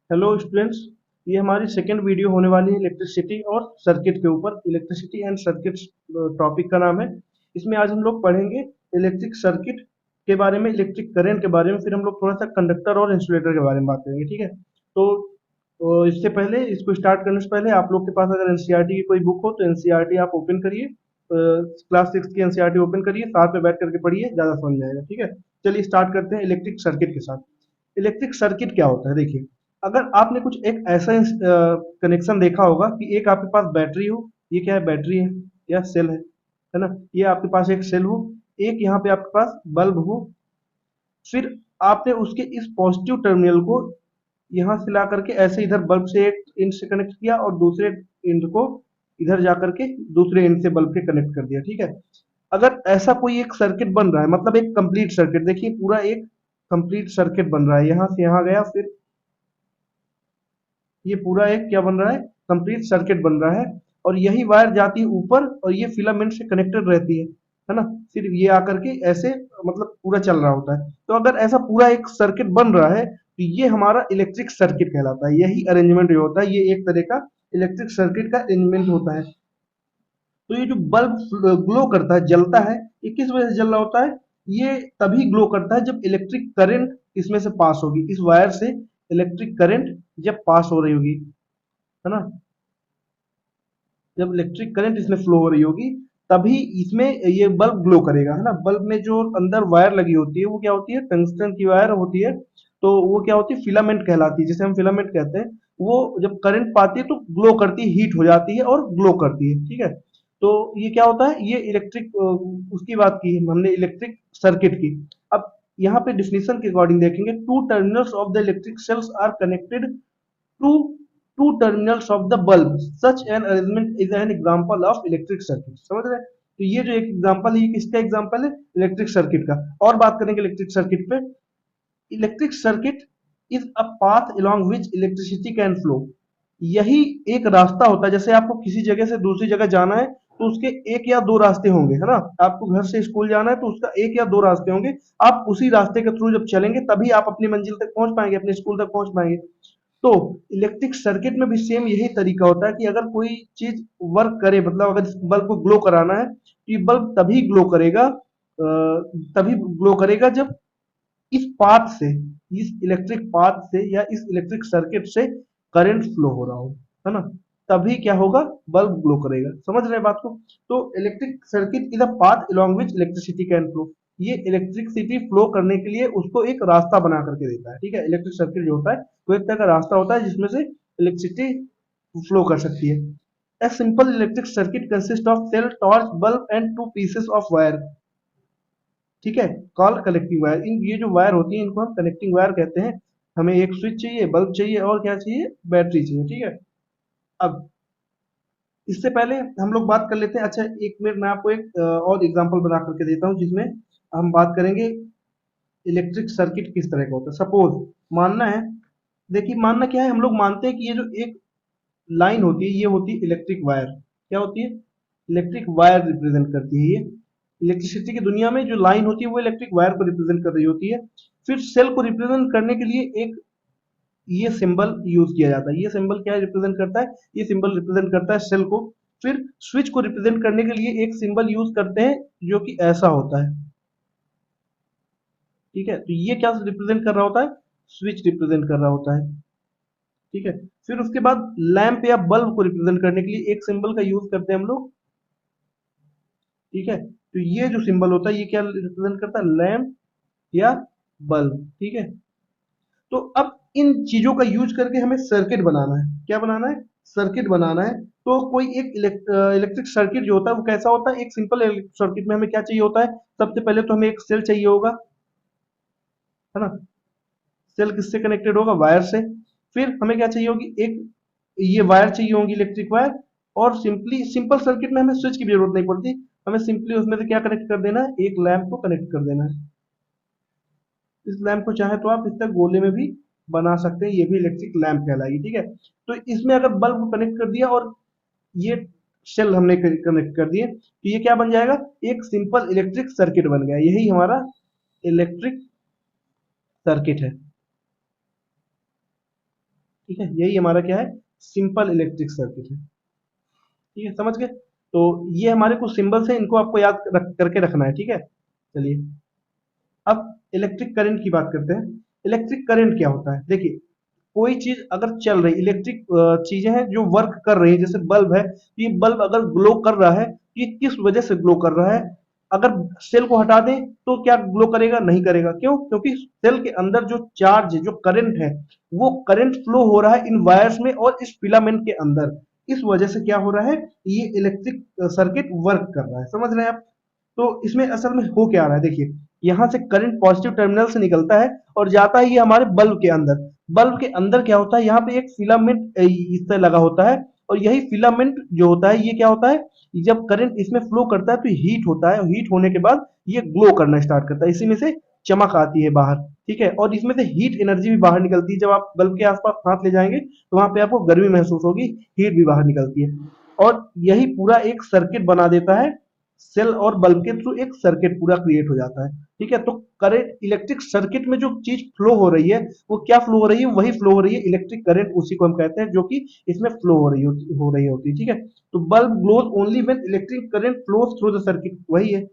Hello students. ये हमारी second video होने वाली है इलेक्ट्रिसिटी और सर्किट के ऊपर। इलेक्ट्रिसिटी एंड सर्किट टॉपिक का नाम है। इसमें आज हम लोग पढ़ेंगे इलेक्ट्रिक सर्किट के बारे में, इलेक्ट्रिक करंट के बारे में, फिर हम लोग थोड़ा सा कंडक्टर और इंसुलेटर के बारे में बात करेंगे। ठीक है। इससे पहले, इसको स्टार्ट करने से पहले आप लोग के पास अगर एनसीईआरटी की कोई बुक हो तो एनसीईआरटी आप ओपन करिए। क्लास 6 की एनसीईआरटी ओपन करिए, साथ में बैठ करके पढ़िए, ज़्यादा समझ में आएगा। ठीक है। चलिए स्टार्ट करते हैं इलेक्ट्रिक सर्किट के साथ। इलेक्ट्रिक सर्किट क्या होता है, देखिए। अगर आपने कुछ एक ऐसा कनेक्शन देखा होगा कि एक आपके पास बैटरी हो, ये क्या है, बैटरी है या सेल है ना। ये आपके पास एक सेल हो, एक यहाँ पे आपके पास बल्ब हो, फिर आपने उसके इस पॉजिटिव टर्मिनल को यहाँ से ला करके ऐसे इधर बल्ब से एक एंड से कनेक्ट किया और दूसरे एंड को इधर जा करके दूसरे एंड से बल्ब के कनेक्ट कर दिया। ठीक है। अगर ऐसा कोई एक सर्किट बन रहा है, मतलब एक कंप्लीट सर्किट, देखिए पूरा एक कंप्लीट सर्किट बन रहा है, यहाँ से यहाँ गया, फिर ये पूरा एक क्या बन रहा है, कंप्लीट सर्किट बन रहा है। और यही वायर जाती है ऊपर और ये फिलामेंट से कनेक्टेड रहती है ना। फिर ये आकर के ऐसे मतलब पूरा चल रहा होता है। तो अगर ऐसा पूरा एक सर्किट बन रहा है तो ये हमारा इलेक्ट्रिक सर्किट कहलाता है। यही अरेंजमेंट जो होता है, ये एक तरह का इलेक्ट्रिक सर्किट का अरेंजमेंट होता है। तो ये जो बल्ब ग्लो करता है, जलता है, ये किस वजह से जल रहा होता है? ये तभी ग्लो करता है जब इलेक्ट्रिक करंट इसमें से पास होगी, इस वायर से इलेक्ट्रिक करंट जब पास हो रही होगी, है ना। जब इलेक्ट्रिक करंट इसमें फ्लो हो रही होगी तभी इसमें ये बल्ब ग्लो करेगा, है ना। बल्ब में जो अंदर वायर लगी होती है वो क्या होती है, टंगस्टन की वायर होती है। तो वो क्या होती है, फिलामेंट कहलाती है, जिसे हम फिलामेंट कहते हैं। वो जब करंट पाती है तो ग्लो करती है, हीट हो जाती है और ग्लो करती है। ठीक है। तो ये क्या होता है, ये इलेक्ट्रिक, उसकी बात की हमने, इलेक्ट्रिक सर्किट की। अब यहाँ पे डिफिनेशन के अकॉर्डिंग देखेंगे, two terminals of the electric cells are connected to two terminals of the bulb. Such an arrangement is an example of electric circuit. समझ रहे हैं? तो ये जो एक एग्जांपल है, ये किसका एग्जांपल है, इलेक्ट्रिक सर्किट का। और बात करेंगे इलेक्ट्रिक सर्किट पे। Electric circuit is a path along which electricity can flow. यही एक रास्ता होता है, जैसे आपको किसी जगह से दूसरी जगह जाना है तो उसके एक या दो रास्ते होंगे, है ना। आपको घर से स्कूल जाना है तो उसका एक या दो रास्ते होंगे। आप उसी रास्ते के थ्रू जब चलेंगे तभी आप अपनी मंजिल तक पहुंच पाएंगे, अपने स्कूल तक पहुंच पाएंगे। तो इलेक्ट्रिक सर्किट में भी सेम यही तरीका होता है कि अगर कोई चीज वर्क करे, मतलब अगर बल्ब को ग्लो कराना है तो ये बल्ब तभी ग्लो करेगा जब इस पाथ से, इस इलेक्ट्रिक पाथ से या इस इलेक्ट्रिक सर्किट से करंट फ्लो हो रहा हो, है ना। तभी क्या होगा, बल्ब ग्लो करेगा। समझ रहे हैं बात को। तो electric circuit is a path along which electricity can flow. ये इलेक्ट्रिसिटी फ्लो करने के लिए उसको एक रास्ता बना करके देता है। ठीक है। इलेक्ट्रिक सर्किट जो होता है वो एक तरह का रास्ता होता है जिसमें से इलेक्ट्रिसिटी फ्लो कर सकती है। A simple electric circuit consists of cell, torch, bulb and two pieces of wire. ठीक है। Call connecting wire. इन ये जो वायर होती है इनको हम कनेक्टिंग वायर कहते हैं। हमें एक स्विच चाहिए, बल्ब चाहिए और क्या चाहिए, बैटरी चाहिए। ठीक है। अब इससे पहले हम लोग बात कर लेते हैं, अच्छा एक मिनट मैं आपको एक और एग्जांपल बना करके देता हूँ जिसमें हम बात करेंगे इलेक्ट्रिक सर्किट किस तरह का होता है। सपोज मानना है, देखिए मानना क्या है, हम लोग मानते हैं कि ये जो एक लाइन होती है ये होती है इलेक्ट्रिक वायर। क्या होती है, इलेक्ट्रिक वायर रिप्रेजेंट करती है ये। इलेक्ट्रिसिटी की दुनिया में जो लाइन होती है वो इलेक्ट्रिक वायर को रिप्रेजेंट कर रही होती है। फिर सेल को रिप्रेजेंट करने के लिए एक ये सिंबल यूज किया जाता है। ये सिंबल क्या रिप्रेजेंट करता है, ये सिंबल रिप्रेजेंट करता है सेल को। फिर स्विच को रिप्रेजेंट करने के लिए एक सिंबल यूज करते हैं जो कि ऐसा होता है। ठीक है। तो ये क्या रिप्रेजेंट कर रहा होता है, स्विच रिप्रेजेंट कर रहा होता है। ठीक है। फिर उसके बाद लैंप या बल्ब को रिप्रेजेंट करने के लिए एक सिंबल का यूज करते हैं हम लोग। ठीक है। तो ये जो सिंबल होता है ये क्या रिप्रेजेंट करता है, लैंप या बल्ब। ठीक है। तो अब इन चीजों का यूज करके हमें सर्किट बनाना है। क्या बनाना है, सर्किट बनाना है। तो कोई एक इलेक्ट्रिक सर्किट जो होता है वो कैसा होता है, एक सिंपल इलेक्ट्रिक सर्किट में हमें क्या चाहिए होता है, सबसे पहले तो हमें एक सेल चाहिए होगा, है ना। सेल किससे कनेक्टेड होगा, वायर से। फिर हमें क्या चाहिए होगी, एक ये वायर चाहिए होगी, इलेक्ट्रिक वायर। और सिंपल सर्किट में हमें स्विच की भी जरूरत नहीं पड़ती। हमें सिंपली उसमें से क्या कनेक्ट कर देना है, एक लैंप को कनेक्ट कर देना है। इस लैंप को चाहे तो आप इस तरह गोले में भी बना सकते हैं, ये भी इलेक्ट्रिक लैंप कहलाएगी। ठीक है। तो इसमें अगर बल्ब को कनेक्ट कर दिया और ये शेल हमने कनेक्ट कर दिए तो ये क्या बन जाएगा, एक सिंपल इलेक्ट्रिक सर्किट बन गया। यही हमारा इलेक्ट्रिक सर्किट है। ठीक है, यही हमारा क्या है, सिंपल इलेक्ट्रिक सर्किट है। ठीक है, समझ गए। तो ये हमारे कुछ सिंबल्स हैं, इनको आपको याद करके रखना है। ठीक है, चलिए अब इलेक्ट्रिक करंट की बात करते हैं। इलेक्ट्रिक करंट क्या होता है, देखिए कोई चीज अगर चल रही, इलेक्ट्रिक चीजें हैं जो वर्क कर रही है, जैसे बल्ब है, ये बल्ब अगर ग्लो कर रहा है, ये किस वजह से ग्लो कर रहा है। अगर सेल को हटा दें तो क्या ग्लो करेगा, नहीं करेगा। क्यों? क्योंकि सेल के अंदर जो चार्ज है, जो करंट है, वो करंट फ्लो हो रहा है इन वायर्स में और इस फिलामेंट के अंदर। इस वजह से क्या हो रहा है, ये इलेक्ट्रिक सर्किट वर्क कर रहा है। समझ रहे हैं आप? तो इसमें असल में हो क्या रहा है, देखिए यहाँ से करंट पॉजिटिव टर्मिनल से निकलता है और जाता है ये हमारे बल्ब के अंदर। बल्ब के अंदर क्या होता है, यहाँ पे एक फिलामेंट इससे लगा होता है, और यही फिलामेंट जो होता है, ये क्या होता है, जब करंट इसमें फ्लो करता है तो हीट होता है, और हीट होने के बाद ये ग्लो करना स्टार्ट करता है, इसी में से चमक आती है बाहर। ठीक है, और इसमें से हीट एनर्जी भी बाहर निकलती है। जब आप बल्ब के आसपास हाथ ले जाएंगे तो वहां पे आपको गर्मी महसूस होगी, हीट भी बाहर निकलती है, और यही पूरा एक सर्किट बना देता है। सेल और बल्ब के थ्रू एक सर्किट पूरा क्रिएट हो जाता है। ठीक है, तो करंट इलेक्ट्रिक सर्किट में जो चीज फ्लो हो रही है, वो क्या फ्लो हो रही है, वही फ्लो हो रही है इलेक्ट्रिक करंट, उसी को हम कहते हैं, जो कि इसमें फ्लो हो रही होती है। ठीक है, तो bulb glows only when electric current flows through the circuit, वही है,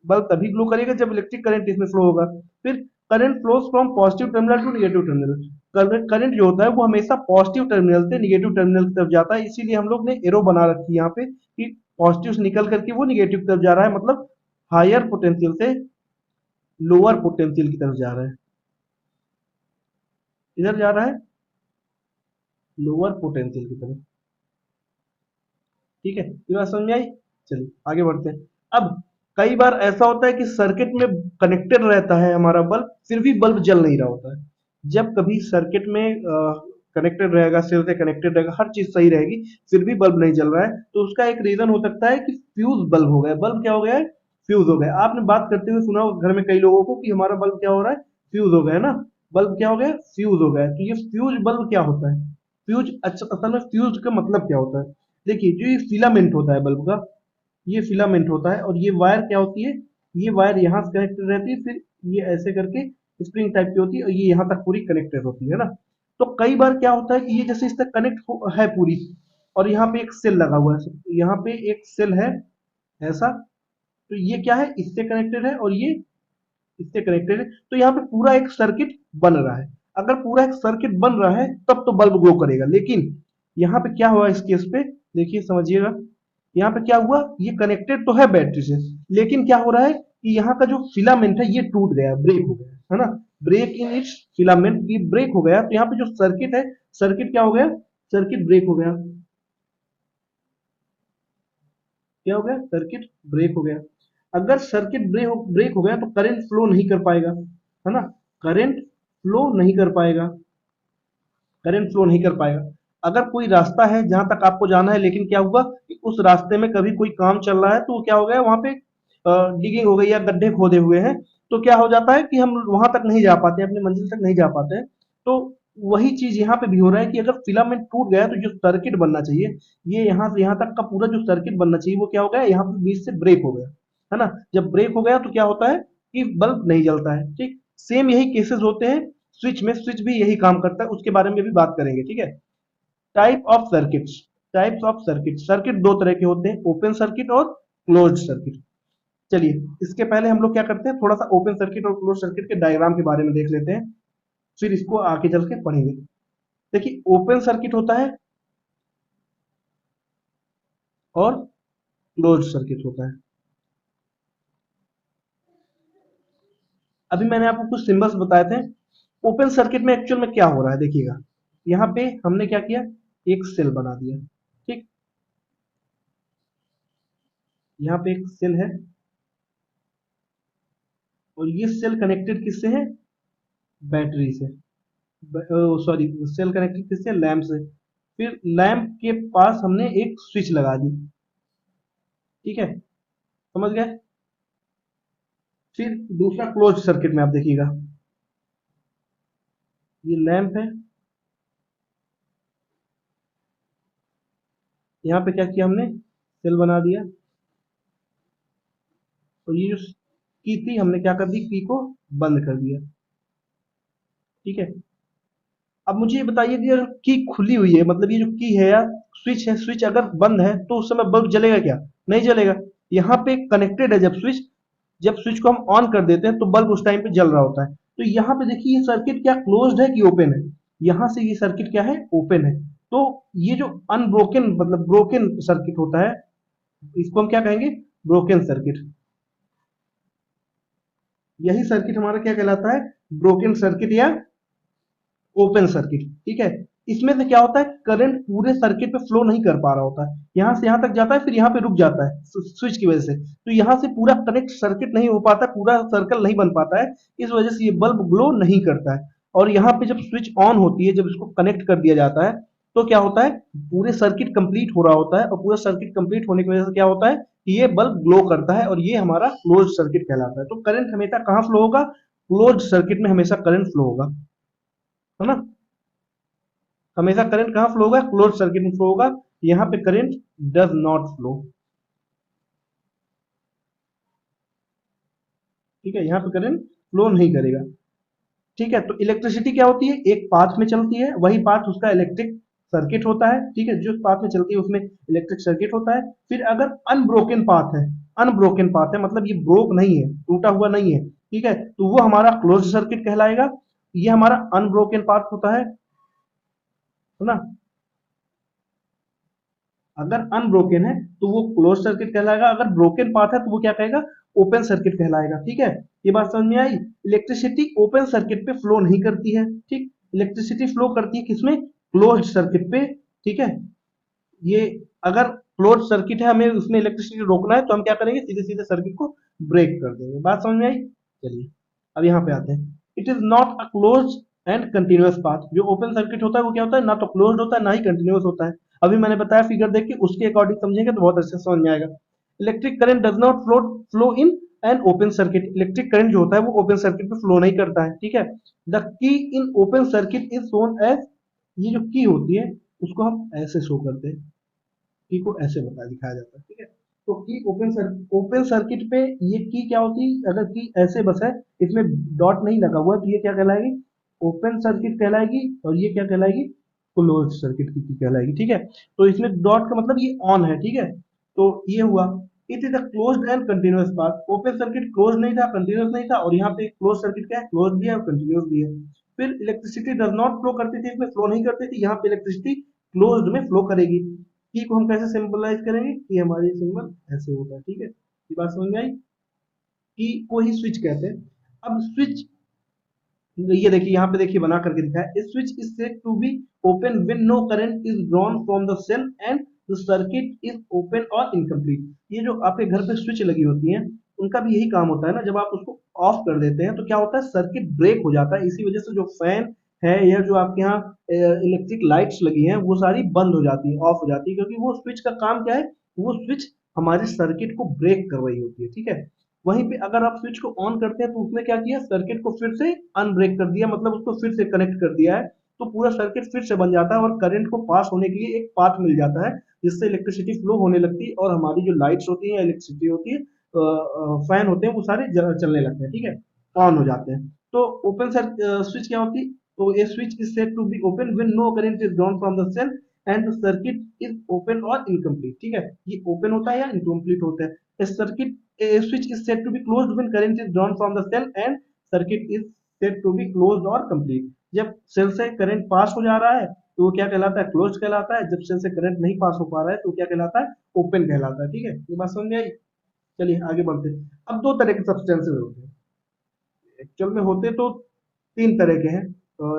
बल्ब तभी ग्लो करेगा जब इलेक्ट्रिक करंट इसमें फ्लो होगा। फिर current flows from positive terminal to negative terminal. Current जो होता है वो हमेशा पॉजिटिव टर्मिनल से नेगेटिव टर्मिनल की तरफ जाता है, इसीलिए हम लोग ने एरो बना रखी है यहाँ पे कि पॉजिटिव से निकल करके वो निगेटिव की तरफ जा रहा है, मतलब हायर पोटेंशियल से लोअर पोटेंशियल की तरफ जा रहा है। इधर जा रहा है लोअर पोटेंशियल की तरफ। ठीक है, ये बात समझ में आई। चलिए आगे बढ़ते हैं। अब कई बार ऐसा होता है कि सर्किट में कनेक्टेड रहता है हमारा बल्ब, फिर भी बल्ब जल नहीं रहा होता है। जब कभी सर्किट में कनेक्टेड रहेगा, सेल से कनेक्टेड रहेगा, हर चीज सही रहेगी, फिर भी बल्ब नहीं जल रहा है, तो उसका एक रीजन हो सकता है कि फ्यूज बल्ब हो गया। बल्ब क्या हो गया है, फ्यूज हो गया। आपने बात करते हुए सुना होगा घर में कई लोगों को कि हमारा बल्ब क्या हो रहा है, फ्यूज हो गया है ना। बल्ब क्या हो गया, फ्यूज हो गया है। तो ये फ्यूज बल्ब क्या होता है, फ्यूज, अच्छा असल में फ्यूज का मतलब क्या होता है, देखिए जो ये फिलामेंट होता है बल्ब का, ये फिलामेंट होता है, और ये वायर क्या होती है, ये वायर यहाँ से कनेक्टेड रहती है, फिर ये ऐसे करके स्प्रिंग टाइप की होती है, और ये यहाँ तक पूरी कनेक्टेड होती है ना। तो कई बार क्या होता है कि ये जैसे इस तक कनेक्ट है पूरी, और यहाँ पे एक सेल लगा हुआ है, यहाँ पे एक सेल है ऐसा, तो ये क्या है, इससे कनेक्टेड है, और ये इससे कनेक्टेड है, तो यहाँ पे पूरा एक सर्किट बन रहा है। अगर पूरा एक सर्किट बन रहा है तब तो बल्ब ग्लो करेगा, लेकिन यहाँ पे क्या हुआ इस केस पे, देखिए समझिएगा। यहाँ पे क्या हुआ, ये कनेक्टेड तो है बैटरी से, लेकिन क्या हो रहा है कि यहाँ का जो फिलामेंट है ये टूट गया, ब्रेक हो गया है ना। ब्रेक इन इट्स फिलामेंट, ये ब्रेक हो गया, तो यहाँ पे जो सर्किट है, सर्किट क्या हो गया, सर्किट ब्रेक हो गया। क्या हो गया, सर्किट ब्रेक हो गया। अगर सर्किट ब्रेक हो गया तो करंट फ्लो नहीं कर पाएगा, है ना, करंट फ्लो नहीं कर पाएगा, करंट फ्लो नहीं कर पाएगा। अगर कोई रास्ता है जहां तक आपको जाना है, लेकिन क्या हुआ कि उस रास्ते में कभी कोई काम चल रहा है, तो क्या हो गया वहां पे, डिगिंग हो गई या गड्ढे खोदे हुए हैं, तो क्या हो जाता है कि हम वहां तक नहीं जा पाते, अपनी मंजिल तक नहीं जा पाते हैं। तो वही चीज यहाँ पे भी हो रहा है कि अगर फिलामेंट टूट गया तो जो सर्किट बनना चाहिए, ये यहाँ से यहाँ तक का पूरा जो सर्किट बनना चाहिए, वो क्या हो गया, यहाँ पे बीच से ब्रेक हो गया, है ना। जब ब्रेक हो गया तो क्या होता है कि बल्ब नहीं जलता है। ठीक, सेम यही केसेस होते हैं स्विच में, स्विच भी यही काम करता है, उसके बारे में भी बात करेंगे। ठीक है, type of circuits, types of circuit, circuit दो तरह के होते हैं, ओपन सर्किट और क्लोज्ड सर्किट। चलिए इसके पहले हम लोग क्या करते हैं, थोड़ा सा ओपन सर्किट और क्लोज सर्किट के डायग्राम के बारे में देख लेते हैं, फिर इसको आगे चल के पढ़ेंगे। देखिए ओपन सर्किट होता है और क्लोज सर्किट होता है। अभी मैंने आपको कुछ सिंबल्स बताए थे। ओपन सर्किट में एक्चुअल में क्या हो रहा है, देखिएगा यहाँ पे हमने क्या किया, एक सेल बना दिया। ठीक, यहाँ पे एक सेल है, और ये सेल कनेक्टेड किससे है, बैटरी से, सॉरी, सेल कनेक्टेड किससे, लैंप से। फिर लैंप के पास हमने एक स्विच लगा दी। ठीक है, समझ गए। फिर दूसरा क्लोज सर्किट में आप देखिएगा, ये लैंप है, यहाँ पे क्या किया हमने, सेल बना दिया, और ये जो की थी हमने क्या कर दी, की को बंद कर दिया। ठीक है, अब मुझे ये बताइए कि अगर की खुली हुई है, मतलब ये जो की है या स्विच है, स्विच अगर बंद है तो उस समय बल्ब जलेगा क्या? नहीं जलेगा। यहाँ पे कनेक्टेड है, जब स्विच को हम ऑन कर देते हैं तो बल्ब उस टाइम पे जल रहा होता है। तो यहाँ पे देखिए ये सर्किट क्या क्लोज्ड है कि ओपन है? यहाँ से ये सर्किट क्या है? ओपन है। तो ये जो अनब्रोकन मतलब ब्रोकन सर्किट होता है, इसको हम क्या कहेंगे? Broken circuit. यही सर्किट हमारा क्या कहलाता है? ब्रोकन सर्किट या ओपन सर्किट। ठीक है। इसमें से क्या होता है, करंट पूरे सर्किट पे फ्लो नहीं कर पा रहा होता है, यहाँ से यहाँ तक जाता है फिर यहाँ पे रुक जाता है स्विच की वजह से। तो यहाँ से पूरा कनेक्ट सर्किट नहीं हो पाता, पूरा सर्कल नहीं बन पाता है, इस वजह से ये बल्ब ग्लो नहीं करता है। और यहाँ पे जब स्विच ऑन होती है, जब इसको कनेक्ट कर दिया जाता है, तो क्या होता है, पूरे सर्किट कंप्लीट हो रहा होता है, और पूरा सर्किट कंप्लीट होने की वजह से क्या होता है कि ये बल्ब ग्लो करता है, और ये हमारा क्लोज सर्किट कहलाता है। तो करंट हमेशा कहाँ फ्लो होगा? क्लोज सर्किट में हमेशा करंट फ्लो होगा, है ना। हमेशा करंट कहाँ फ्लो होगा? क्लोज सर्किट में फ्लो होगा। यहाँ पे करंट डज नॉट फ्लो। ठीक है, यहाँ पे करंट फ्लो नहीं करेगा। ठीक है, तो इलेक्ट्रिसिटी क्या होती है? एक पाथ में चलती है, वही पाथ उसका इलेक्ट्रिक सर्किट होता है। ठीक है, जो पाथ में चलती है उसमें इलेक्ट्रिक सर्किट होता है। फिर अगर अनब्रोकन पाथ है, अनब्रोकन पाथ है मतलब ये ब्रोक नहीं है, टूटा हुआ नहीं है, ठीक है, तो वो हमारा क्लोज सर्किट कहलाएगा। ये हमारा अनब्रोकन पाथ होता है ना। अगर अनब्रोकन है तो वो क्लोज सर्किट कहलाएगा, अगर ब्रोकन पाथ है तो वो क्या कहेगा? ओपन सर्किट कहलाएगा। ठीक है, ये बात समझ में आई। इलेक्ट्रिसिटी ओपन सर्किट पे फ्लो नहीं करती है। ठीक, इलेक्ट्रिसिटी फ्लो करती है किसमें? क्लोज सर्किट पे। ठीक है, ये अगर क्लोज सर्किट है, हमें उसमें इलेक्ट्रिसिटी रोकना है, तो हम क्या करेंगे? सीधे सीधे सर्किट को ब्रेक कर देंगे। बात समझ में आई? चलिए अब यहाँ पे आते हैं। It is not a close and continuous path. जो ओपन सर्किट होता है वो क्या होता है? ना तो क्लोज होता है ना ही कंटिन्यूअस होता है। अभी मैंने बताया, फिगर देख के उसके अकॉर्डिंग समझेंगे तो बहुत अच्छे से समझ में आएगा। Electric current does not flow in an open circuit. Electric current जो होता है वो ओपन सर्किट में फ्लो नहीं करता है। ठीक है, the key in open circuit is shown as, ये जो की होती है उसको हम ऐसे शो करते हैं, की को ऐसे बता दिखाया जाता है। ठीक है, तो की ओपन सर्किट पे ये की क्या होती है? अगर की ऐसे बस है, इसमें डॉट नहीं लगा हुआ, तो ये क्या कहलाएगी? ओपन सर्किट कहलाएगी। और ये क्या कहलाएगी? क्लोज सर्किट की कहलाएगी। ठीक है, तो इसमें डॉट का मतलब ये ऑन है। ठीक है, तो ये हुआ। It is a closed end continuous path. Open circuit close नहीं था, कंटिन्यूअस नहीं था, और यहाँ पे क्लोज सर्किट क्या है? क्लोज भी है और कंटिन्यूअस भी है। फिर इलेक्ट्रिसिटी डज नॉट फ्लो करती थी, इसमें फ्लो नहीं करती थी, यहाँ पे इलेक्ट्रिसिटी क्लोज्ड में फ्लो करेगी। की को हम कैसे सिंबलाइज करेंगे? कि हमारी सिंबल ऐसे होता है। ठीक है, ये बात समझ में आई। की को ही स्विच कहते हैं। अब स्विच, ये देखिए यहाँ पे देखिए बना करके दिखा है, switch is said to be open when no current is drawn from the cell and the circuit is open और इनकम्प्लीट। ये जो आपके घर पे स्विच लगी होती हैं, उनका भी यही काम होता है ना, जब आप उसको ऑफ कर देते हैं तो क्या होता है? सर्किट ब्रेक हो जाता है। इसी वजह से जो फैन है या जो आपके यहाँ इलेक्ट्रिक लाइट्स लगी हैं वो सारी बंद हो जाती है, ऑफ हो जाती है, क्योंकि वो स्विच का काम क्या है? वो स्विच हमारे सर्किट को ब्रेक कर रही होती है। ठीक है, वहीं पे अगर आप स्विच को ऑन करते हैं तो उसने क्या किया? सर्किट को फिर से अनब्रेक कर दिया, मतलब उसको फिर से कनेक्ट कर दिया है। तो पूरा सर्किट फिर से बन जाता है और करंट को पास होने के लिए एक पाथ मिल जाता है, जिससे इलेक्ट्रिसिटी फ्लो होने लगती है, और हमारी जो लाइट्स होती है, इलेक्ट्रिसिटी होती है, फैन होते हैं, वो सारे चलने लगते हैं। ठीक है, ऑन हो जाते हैं। तो ओपन स्विच क्या होती है? तो a switch is said to be open when no current is drawn from the cell and the circuit is open और इनकम्प्लीट। ठीक है, ये ओपन होता है या इनकम्प्लीट होता है। A circuit, a switch is said to be closed when current is drawn from the cell and circuit is said to be closed or complete। जब सेल से करंट पास हो जा रहा है तो वो क्या कहलाता है? क्लोज कहलाता है। जब सेल से करंट नहीं पास हो पा रहा है तो क्या कहलाता है? ओपन कहलाता है। ठीक है, ये बात समझ में आई। चलिए आगे बढ़ते हैं। अब दो तरह के सब्सटेंसेस होते हैं, एक्चुअल में होते तो तीन तरह के हैं,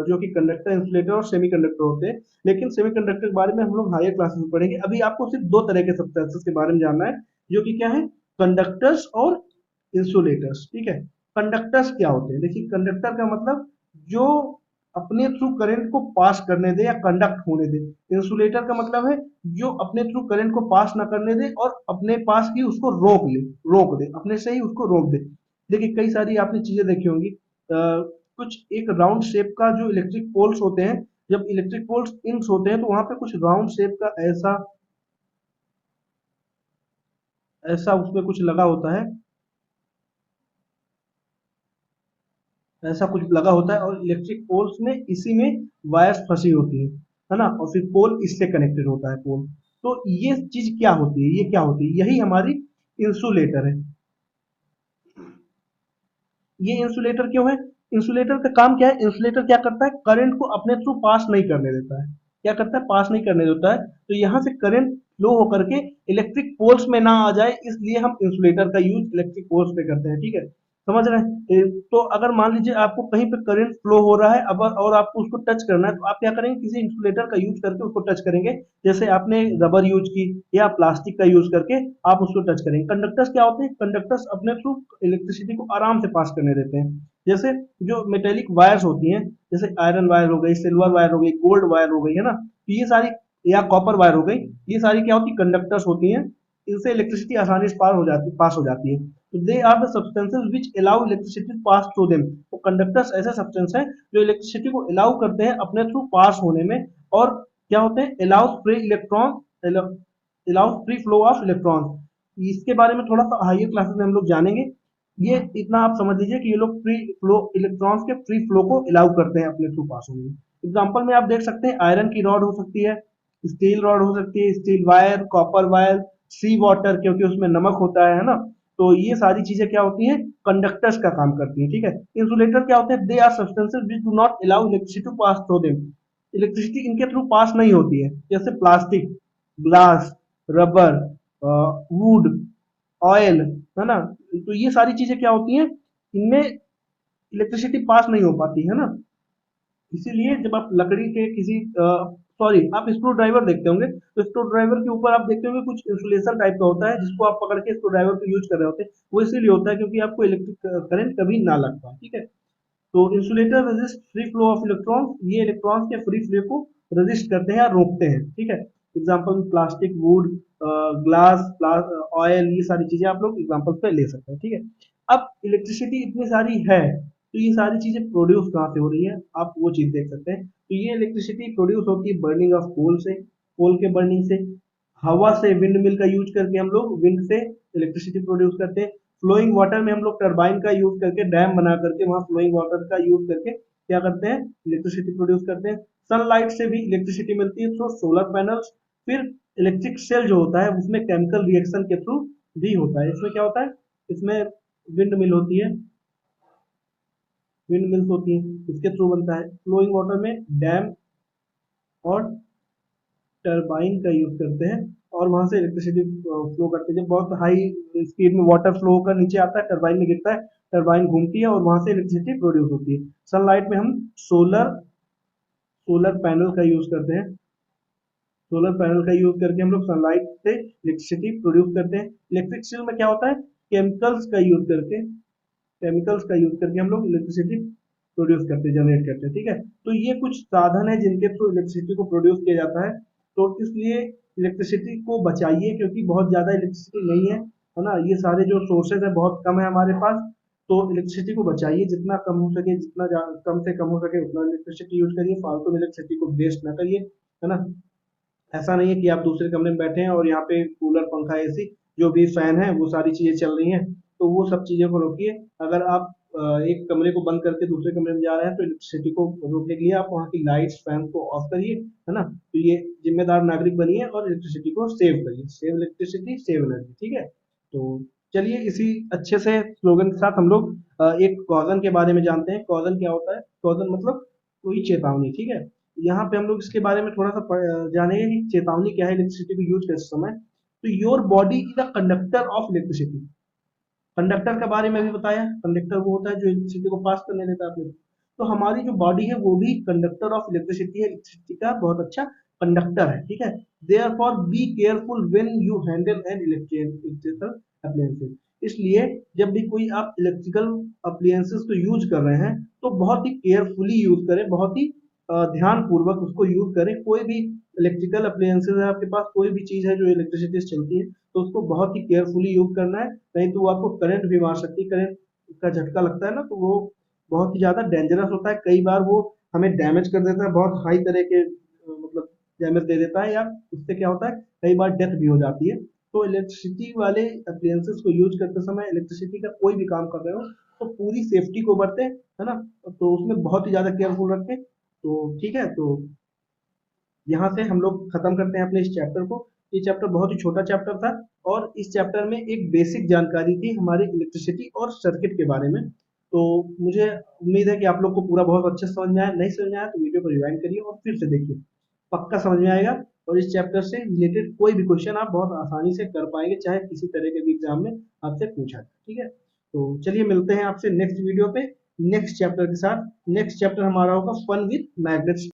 जो कि कंडक्टर, इंसुलेटर और सेमीकंडक्टर होते हैं। लेकिन सेमीकंडक्टर के बारे में हम लोग हायर क्लासेस में पढ़ेंगे। अभी आपको सिर्फ दो तरह के सब्सटेंसेस के बारे में जानना है, जो कि क्या है? कंडक्टर्स और इंसुलेटर्स। ठीक है, कंडक्टर्स क्या होते हैं? देखिए, कंडक्टर का मतलब जो अपने थ्रू करंट को पास करने दे या कंडक्ट होने दे। इंसुलेटर का मतलब है जो अपने थ्रू करंट को पास ना करने दे और अपने पास ही उसको रोक दे, अपने से ही उसको रोक दे। देखिए, कई सारी आपने चीजें देखी होंगी, कुछ एक राउंड शेप का जो इलेक्ट्रिक पोल्स होते हैं, जब इलेक्ट्रिक पोल्स इंक्स होते हैं तो वहां पे कुछ राउंड शेप का ऐसा ऐसा उसमें कुछ लगा होता है, ऐसा कुछ लगा होता है और इलेक्ट्रिक पोल्स में इसी में वायर्स फंसी होती है ना, और फिर पोल इससे कनेक्टेड होता है पोल। तो ये चीज क्या होती है, ये क्या होती है, यही हमारी इंसुलेटर है। ये इंसुलेटर क्यों है? इंसुलेटर का काम क्या है? इंसुलेटर क्या करता है? करंट को अपने थ्रू पास नहीं करने देता है। क्या करता है? पास नहीं करने देता है। तो यहाँ से करंट फ्लो होकर के इलेक्ट्रिक पोल्स में ना आ जाए, इसलिए हम इंसुलेटर का यूज इलेक्ट्रिक पोल्स पे करते हैं। ठीक है, समझ रहे हैं? तो अगर मान लीजिए आपको कहीं पे करंट फ्लो हो रहा है अब और आपको उसको टच करना है, तो आप क्या करेंगे? किसी इंसुलेटर का यूज करके उसको टच करेंगे। जैसे आपने रबर यूज की या प्लास्टिक का यूज करके आप उसको टच करेंगे। कंडक्टर्स क्या होते हैं? कंडक्टर्स अपने थ्रू इलेक्ट्रिसिटी को आराम से पास करने देते हैं। जैसे जो मेटेलिक वायर्स होती हैं, जैसे आयरन वायर हो गई, सिल्वर वायर हो गई, गोल्ड वायर हो गई, है ना, तो ये सारी, या कॉपर वायर हो गई, ये सारी क्या होती है? कंडक्टर्स होती हैं। इनसे इलेक्ट्रिसिटी आसानी से पास हो जाती है। तो they are the substances which allow electricity pass through them. तो कंडक्टर्स ऐसे सब्सटेंस हैं जो इलेक्ट्रिसिटी को अलाउ करते हैं अपने थ्रू पास होने में। और क्या होते हैं? Allow free electron, allow free flow of electron. इसके बारे में थोड़ा सा हायर क्लासेस में हम लोग जानेंगे। ये इतना आप समझ लीजिए कि ये लोग फ्री फ्लो, इलेक्ट्रॉन्स के फ्री फ्लो को अलाउ करते हैं अपने थ्रू पास होने में। एग्जाम्पल में आप देख सकते हैं, आयरन की रॉड हो सकती है, स्टील रॉड हो सकती है, स्टील वायर, कॉपर वायर, सी वाटर क्योंकि उसमें नमक होता है ना। तो ये सारी चीजें क्या होती हैं? कंडक्टर्स का काम करती हैं। ठीक है, इंसुलेटर क्या होते हैं? They are substances which do not allow electricity to pass through them. Electricity इनके थ्रू पास नहीं होती है। जैसे plastic, glass, rubber, wood, oil, है ना। तो ये सारी चीजें क्या होती हैं? इनमें इलेक्ट्रिसिटी पास नहीं हो पाती है ना। इसीलिए जब आप लकड़ी के किसी, सॉरी, आप स्क्रू ड्राइवर देखते होंगे, तो स्क्रू ड्राइवर के ऊपर आप देखते होंगे कुछ इंसुलेशन टाइप का होता है, जिसको आप पकड़ के स्क्रू ड्राइवर को यूज कर रहे होते हैं। वो इसीलिए होता है क्योंकि आपको इलेक्ट्रिक करंट कभी ना लग पाए। ठीक है, तो insulator resist free flow of electrons, ये इलेक्ट्रॉन्स के फ्री फ्लो को रेजिस्ट करते हैं या रोकते हैं। ठीक है, example plastic, would, glass, oil, ये सारी चीजें आप लोग एग्जांपल पे ले सकते हैं। ठीक है, अब इलेक्ट्रिसिटी इतनी सारी है, तो ये सारी चीजें प्रोड्यूस कहाँ से हो रही है, आप वो चीज देख सकते हैं। तो ये इलेक्ट्रिसिटी प्रोड्यूस होती है बर्निंग ऑफ कोल से, कोल के बर्निंग से, हवा से, विंड मिल का यूज करके हम लोग विंड से इलेक्ट्रिसिटी प्रोड्यूस करते हैं। फ्लोइंग वाटर में हम लोग टरबाइन का यूज करके, डैम बना करके वहां फ्लोइंग वाटर का यूज करके क्या करते हैं? इलेक्ट्रिसिटी प्रोड्यूस करते हैं। सनलाइट से भी इलेक्ट्रिसिटी मिलती है थ्रू सोलर पैनल्स। फिर इलेक्ट्रिक सेल जो होता है उसमें केमिकल रिएक्शन के थ्रू भी होता है। इसमें क्या होता है? इसमें विंड मिल होती है, विंड मिल्स होती हैं, इसके थ्रू बनता है। फ्लोइंग वाटर में डैम और टरबाइन का यूज करते हैं, और वहां से इलेक्ट्रिसिटी फ्लो करते हैं। जब बहुत हाई स्पीड में वाटर फ्लो होकर नीचे आता है, टरबाइन में गिरता है, टरबाइन घूमती है और वहां से इलेक्ट्रिसिटी प्रोड्यूस होती है। सनलाइट में हम सोलर सोलर पैनल का यूज करते हैं। सोलर पैनल का यूज करके हम लोग सनलाइट से इलेक्ट्रिसिटी प्रोड्यूस करते हैं। इलेक्ट्रिक स्टील में क्या होता है? केमिकल्स का यूज करके, केमिकल्स का यूज करके हम लोग इलेक्ट्रिसिटी प्रोड्यूस करते हैं, जनरेट करते हैं। ठीक है, तो ये कुछ साधन है जिनके थ्रू इलेक्ट्रिसिटी को प्रोड्यूस किया जाता है। तो इसलिए इलेक्ट्रिसिटी को बचाइए, क्योंकि बहुत ज्यादा इलेक्ट्रिसिटी नहीं है ना, ये सारे जो सोर्सेज है बहुत कम है हमारे पास। तो इलेक्ट्रिसिटी को बचाइए, जितना कम हो सके, जितना कम से कम हो सके उतना इलेक्ट्रिसिटी यूज करिए, फालतू में इलेक्ट्रिसिटी को वेस्ट ना करिए, है ना। ऐसा नहीं है कि आप दूसरे कमरे में बैठे हैं और यहाँ पे कूलर, पंखा, एसी, जो भी फैन है वो सारी चीजें चल रही हैं, तो वो सब चीजों को रोकिए। अगर आप एक कमरे को बंद करके दूसरे कमरे में जा रहे हैं, तो इलेक्ट्रिसिटी को रोकने के लिए आप वहाँ की लाइट्स, फैन को ऑफ करिए, है ना। तो ये जिम्मेदार नागरिक बनिए और इलेक्ट्रिसिटी को सेव करिए। Save electricity, save energy. ठीक है, तो चलिए इसी अच्छे से स्लोगन के साथ हम लोग एक कॉजन के बारे में जानते हैं। कॉजन क्या होता है? कॉजन मतलब कोई चेतावनी। ठीक है, यहाँ पे हम लोग इसके बारे में थोड़ा सा जानेंगे कि चेतावनी क्या है इलेक्ट्रिसिटी को यूज करते समय। तो your body is a conductor of electricity. Conductor के बारे में भी बताया, कंडक्टर वो होता है जो इलेक्ट्रिसिटी को पास करने देता है अपने। तो हमारी जो बॉडी है वो भी कंडक्टर ऑफ इलेक्ट्रिसिटी है, इलेक्ट्रिसिटी का बहुत अच्छा कंडक्टर है। ठीक है, therefore be careful when you handle an electrical appliances. इसलिए जब भी कोई आप इलेक्ट्रिकल अप्लायंसेस को यूज कर रहे हैं, तो बहुत ही केयरफुली यूज करें, बहुत ही ध्यान पूर्वक उसको यूज करें। कोई भी इलेक्ट्रिकल अप्लायंसेस है आपके पास, कोई भी चीज है जो इलेक्ट्रिसिटी से चलती है, तो उसको बहुत ही केयरफुली यूज करना है, नहीं तो वो आपको करंट भी मार सकती है। करंट का झटका लगता है ना, तो वो बहुत ही ज्यादा डेंजरस होता है। कई बार वो हमें डैमेज कर देता है, बहुत हाई तरह के मतलब डैमेज दे देता है, या उससे क्या होता है, कई बार डेथ भी हो जाती है। तो इलेक्ट्रिसिटी वाले अप्लायंसेस को यूज करते समय, इलेक्ट्रिसिटी का कोई भी काम कर रहे हो, तो पूरी सेफ्टी को बरतें। है ना? तो उसमें बहुत ही ज़्यादा केयरफुल रखें। तो ठीक है, तो यहाँ से हम लोग खत्म करते हैं अपने इस चैप्टर को। ये चैप्टर बहुत ही छोटा चैप्टर था और इस चैप्टर में एक बेसिक जानकारी थी हमारे इलेक्ट्रिसिटी और सर्किट के बारे में। तो मुझे उम्मीद है कि आप लोग को पूरा बहुत अच्छे से समझ में आया। नहीं समझ में आया तो वीडियो को रिवाइंड करिए और फिर से देखिए, पक्का समझ में आएगा। और इस चैप्टर से रिलेटेड कोई भी क्वेश्चन आप बहुत आसानी से कर पाएंगे, चाहे किसी तरह के भी एग्जाम में आपसे पूछा जाए। ठीक है, तो चलिए मिलते हैं आपसे नेक्स्ट वीडियो पे नेक्स्ट चैप्टर के साथ। नेक्स्ट चैप्टर हमारा होगा फन विद मैग्नेट्स।